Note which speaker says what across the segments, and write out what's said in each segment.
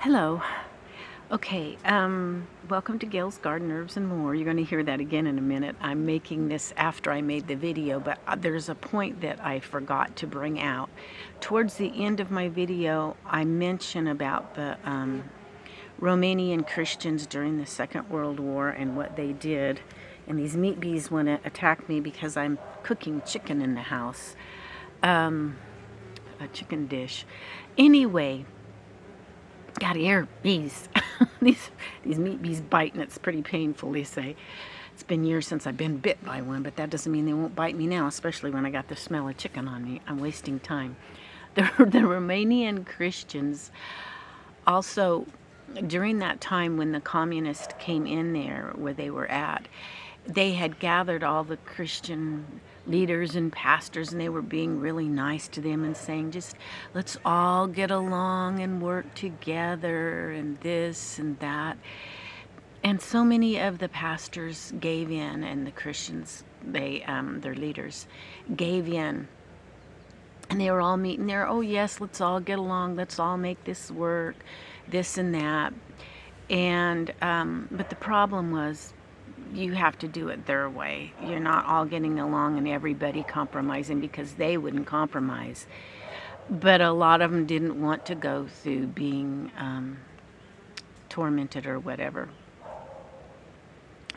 Speaker 1: Hello. Okay, welcome to Gail's Garden Herbs and More. You're going to hear that again in a minute. I'm making this after I made the video, but there's a point that I forgot to bring out. Towards the end of my video, I mention about the Romanian Christians during the Second World War and what they did. And these meat bees want to attack me because I'm cooking chicken in the house. A chicken dish. Anyway, got air bees. these meat bees bite, and it's pretty painful, they say. It's been years since I've been bit by one, but that doesn't mean they won't bite me now, especially when I got the smell of chicken on me. I'm wasting time. The Romanian Christians also, during that time when the communists came in there where they were at, they had gathered all the Christian leaders and pastors, and they were being really nice to them and saying, just let's all get along and work together and this and that. And so many of the pastors gave in, and the Christians, their leaders gave in. And they were all meeting there. Oh yes, let's all get along. Let's all make this work, this and that. And but the problem was, you have to do it their way. You're not all getting along and everybody compromising, because they wouldn't compromise. But a lot of them didn't want to go through being tormented or whatever.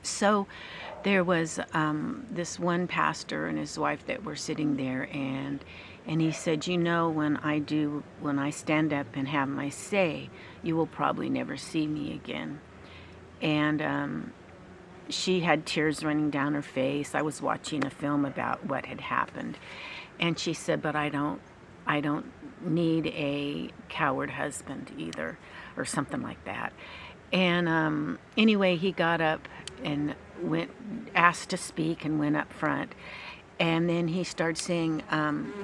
Speaker 1: So there was this one pastor and his wife that were sitting there, and he said, you know, when I stand up and have my say, you will probably never see me again. And she had tears running down her face. I was watching a film about what had happened, and she said, but I don't need a coward husband either, or something like that. And anyway, he got up and asked to speak, and went up front. And then he started saying,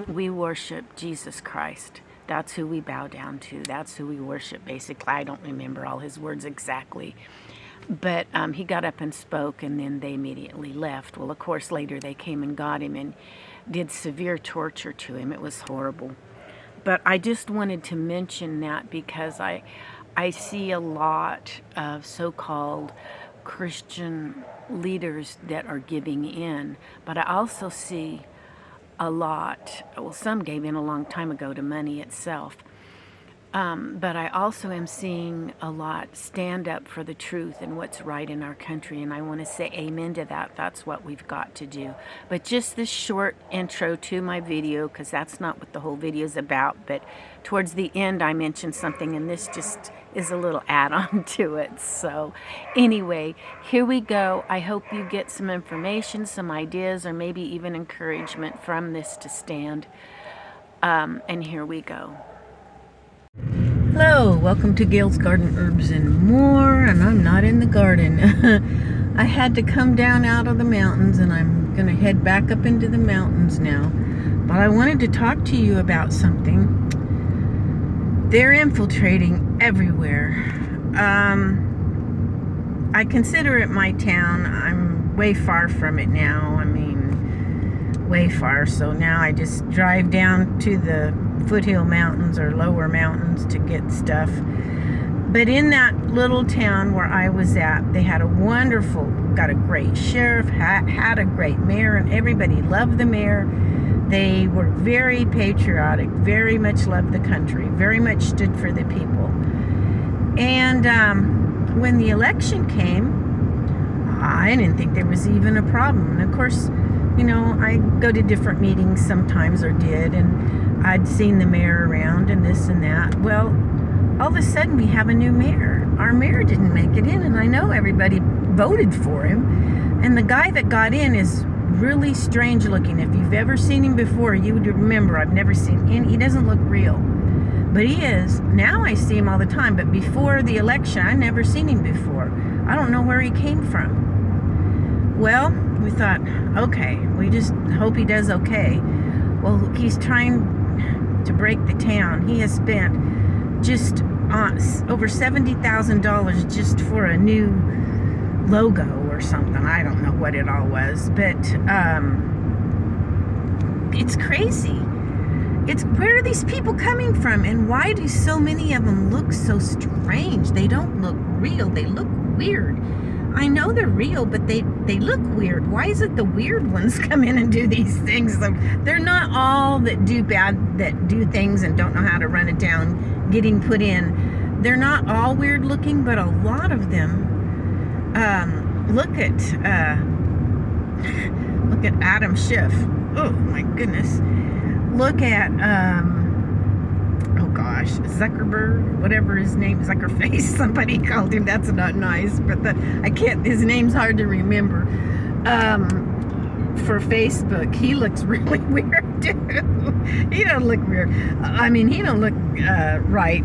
Speaker 1: we worship Jesus Christ. That's who we bow down to. That's who we worship, basically. I don't remember all his words exactly. But he got up and spoke, and then they immediately left. Well, of course, later they came and got him and did severe torture to him. It was horrible. But I just wanted to mention that because I see a lot of so-called Christian leaders that are giving in. But I also see a lot, well, some gave in a long time ago to money itself. But I also am seeing a lot stand up for the truth and what's right in our country, and I want to say amen to that. That's what we've got to do. But just this short intro to my video, because that's not what the whole video is about, but towards the end I mentioned something, and this just is a little add-on to it. So anyway, here we go. I hope you get some information, some ideas, or maybe even encouragement from this to stand. And here we go. Hello, welcome to Gail's Garden Herbs and More, and I'm not in the garden. I had to come down out of the mountains, and I'm going to head back up into the mountains now. But I wanted to talk to you about something. They're infiltrating everywhere. I consider it my town. I'm way far from it now. I mean, way far. So now I just drive down to the foothill mountains or lower mountains to get stuff. But in that little town where I was at, they had got a great sheriff, had a great mayor, and everybody loved the mayor. They were very patriotic, very much loved the country, very much stood for the people. And when the election came, I didn't think there was even a problem. And of course, you know, I go to different meetings sometimes, or did, and I'd seen the mayor around and this and that. Well, all of a sudden we have a new mayor. Our mayor didn't make it in, and I know everybody voted for him. And the guy that got in is really strange looking. If you've ever seen him before, you would remember. I've never seen him. He doesn't look real, but he is. Now I see him all the time, but before the election, I never seen him before. I don't know where he came from. Well, we thought, okay, we just hope he does okay. Well, he's trying to break the town. He has spent just over $70,000 just for a new logo or something. I don't know what it all was, but it's crazy. it's, where are these people coming from? And why do so many of them look so strange? They don't look real. They look weird. I know they're real, but they look weird. Why is it the weird ones come in and do these things? So they're not all that do things and don't know how to run it down, getting put in. They're not all weird looking, but a lot of them. Look at Adam Schiff. Oh my goodness. Look at oh gosh, Zuckerberg, whatever his name, Zuckerface. Somebody called him. That's not nice, but his name's hard to remember. For Facebook, he looks really weird too. He don't look weird. I mean, he don't look right,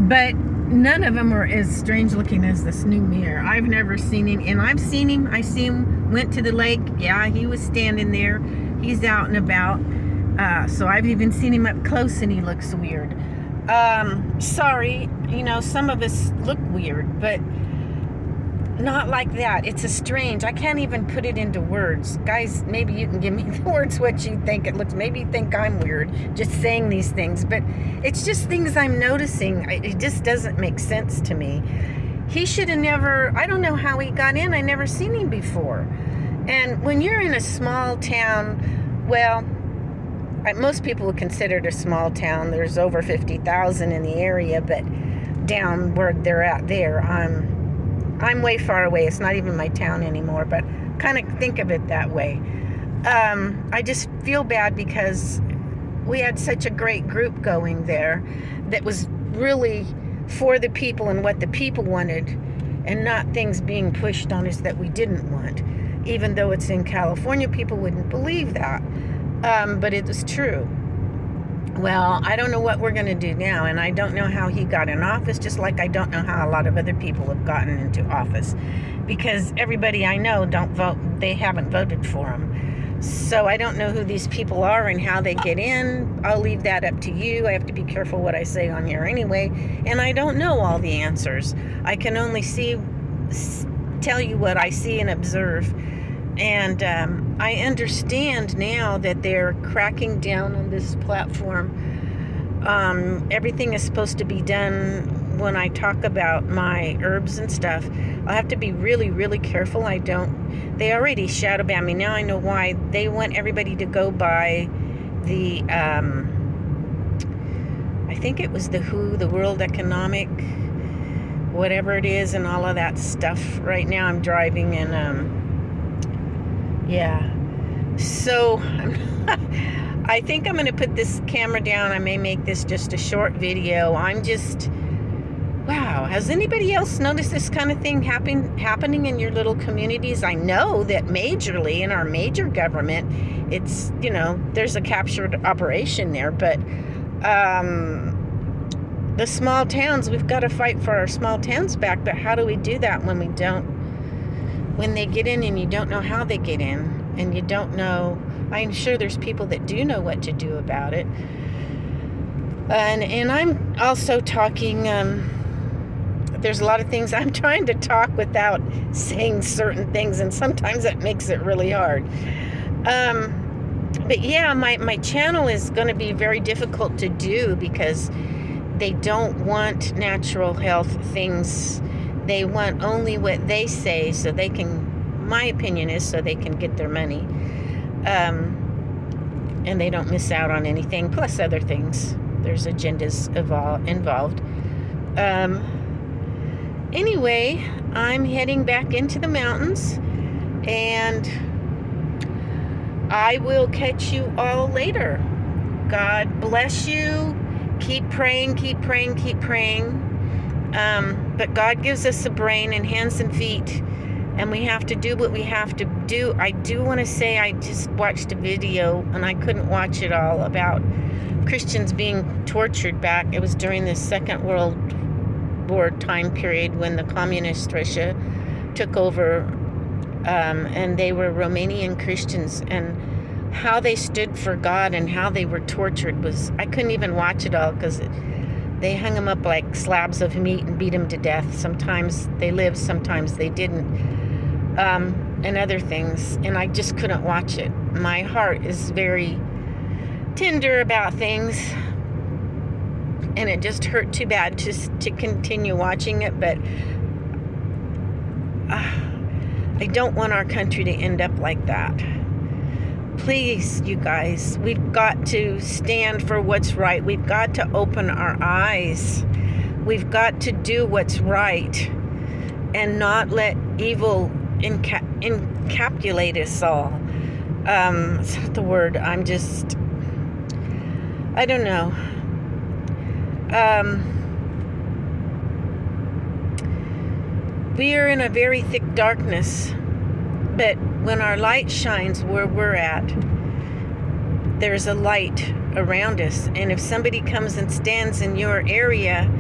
Speaker 1: but none of them are as strange looking as this new mayor. I've never seen him, and I've seen him. I see him, went to the lake. Yeah, he was standing there. He's out and about. So I've even seen him up close, and he looks weird. Sorry, some of us look weird, but not like that. It's a strange. I can't even put it into words. Guys, maybe you can give me the words what you think it looks. Maybe you think I'm weird just saying these things, but it's just things I'm noticing. It just doesn't make sense to me. He should have never, I don't know how he got in. I never seen him before. And when you're in a small town, well, most people would consider it a small town. There's over 50,000 in the area, but down where they're at there, I'm way far away. It's not even my town anymore, but kind of think of it that way. I just feel bad because we had such a great group going there that was really for the people and what the people wanted, and not things being pushed on us that we didn't want. Even though it's in California, people wouldn't believe that. But it was true. Well, I don't know what we're going to do now, and I don't know how he got in office, just like I don't know how a lot of other people have gotten into office, because everybody I know don't vote. They haven't voted for him. So I don't know who these people are and how they get in. I'll leave that up to you. I have to be careful what I say on here anyway, and I don't know all the answers. I can only tell you what I see and observe. And I understand now that they're cracking down on this platform. Everything is supposed to be done. When I talk about my herbs and stuff, I have to be really, really careful. They already shadow ban me. Now I know why. They want everybody to go by the, I think it was the WHO, the World Economic, whatever it is, and all of that stuff. Right now I'm driving, and yeah, so I think I'm going to put this camera down. I may make this just a short video. Wow, has anybody else noticed this kind of thing happening in your little communities? I know that majorly in our major government, it's, there's a captured operation there, but the small towns, we've got to fight for our small towns back. But how do we do that when they get in and you don't know how they get in, and you don't know? I'm sure there's people that do know what to do about it. And I'm also talking, there's a lot of things I'm trying to talk without saying certain things, and sometimes that makes it really hard. But yeah, my channel is going to be very difficult to do because they don't want natural health things. They want only what they say, so they can, my opinion is, so they can get their money. And they don't miss out on anything, plus other things. There's agendas involved. Anyway, I'm heading back into the mountains, and I will catch you all later. God bless you. Keep praying, keep praying, keep praying. But God gives us a brain and hands and feet, and we have to do what we have to do. I do want to say I just watched a video, and I couldn't watch it all, about Christians being tortured back. It was during the Second World War time period when the communist Russia took over, and they were Romanian Christians, and how they stood for God and how they were tortured was, I couldn't even watch it all because they hung them up like slabs of meat and beat them to death. Sometimes they lived, sometimes they didn't, and other things, and I just couldn't watch it. My heart is very tender about things, and it just hurt too bad to continue watching it, but I don't want our country to end up like that. Please, you guys, we've got to stand for what's right. We've got to open our eyes. We've got to do what's right and not let evil encapsulate us all. It's not the word. I don't know. We are in a very thick darkness, but when our light shines where we're at, there's a light around us. And if somebody comes and stands in your area,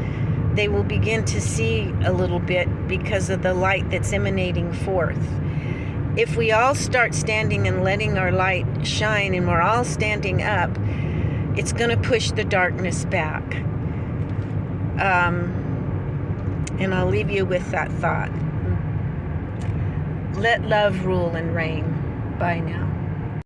Speaker 1: they will begin to see a little bit because of the light that's emanating forth. If we all start standing and letting our light shine and we're all standing up, it's going to push the darkness back. And I'll leave you with that thought. Let love rule and reign. Bye now.